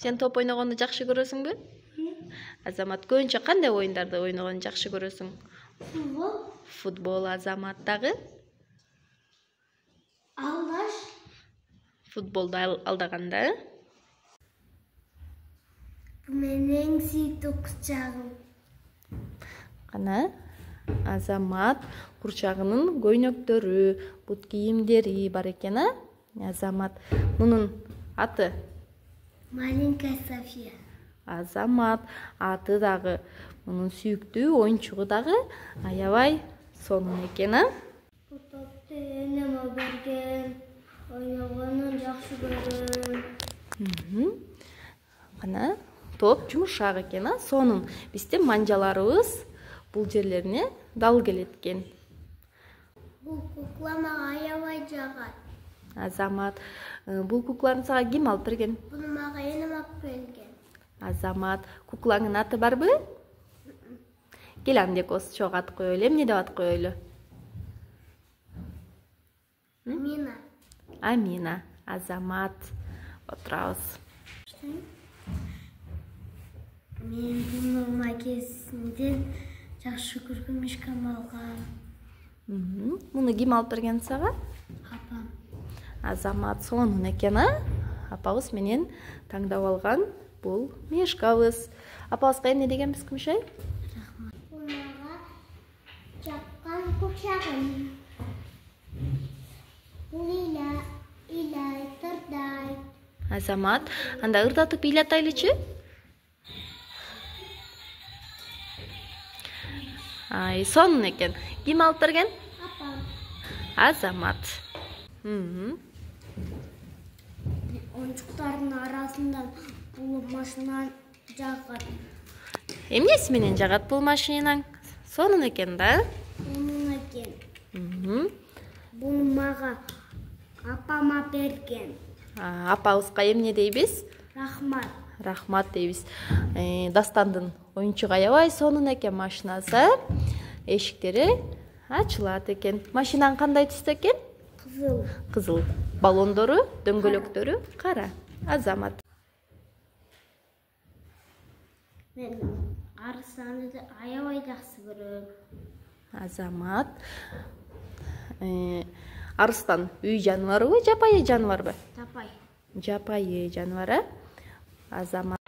Сен топ ойногонду жакшы көрөсүңбү? Азамат көбүнчө кандай оюндарды ойногонду жакшы көрөсүң? Футбол. Футбол. Азамат дагы? Алдаш. Футболду алдаганда? Бул менин эң сүйүктүү курчагым. Кана Азамат курчагынын көйнөктөрү, бут кийимдери бар экен, а? Азамат мунун аты? Маленькая София. Азамат аты дагы, мунун сүйүктүү оюнчугу дагы аябай сонун экен, а? Бул топту энеме берген, ойногонун жакшы көрөм. Кана топ жумшак экен, а? Сонун. Биздин манжаларыбыз бул жерлерине дал келет экен. Бул кукла мага аябай жагат. Азамат, бул кукланы сага ким алып берген? Буну мага энем алып берген. Азамат, куклаңдын аты барбы? Кел анда экөөбүз чогуу ат коелу. Эмне деп ат коелу? Амина. Амина. Азамат. Отурабыз. Мен буну макесинден жакшы көргөн мишкам алгам. Муну ким алып берген сага? Апам. Азамат сонун экен, а? Апабыз менен таңдап алган бул мишкабыз. Апабызга эмне дегенбиз, Күмүшай? Рахмат. Бул мага жаккан курчагым. Бул илай тырдай. Азамат, анда ырдатып ыйлатайлычы? Ай, сонун экен. Ким алып берген? Апам. Азамат. Oyuncukların arasından bulup машина жагат. Эмнеси менен жагат бул машинаң? Сонун экен да? Onun eкен. Bunu мага апама берген. Апабызга эмне дейбиз? Рахмат. Рахмат дейбиз. Дастандын оюнчугу аябай сонун экен машинасы. Эшиктери ачылат экен. Машинаң кандай түстө экен? Кызыл. Кызыл. Балондору, дөңгөлөктөрү кара. Азамат. Мен арыстанды аябай жакшы көрөм. Азамат. Арыстан үй жаныбарбы, жапайы жаныбарбы? Жапай. Жапайы жаныбар, а? Азамат.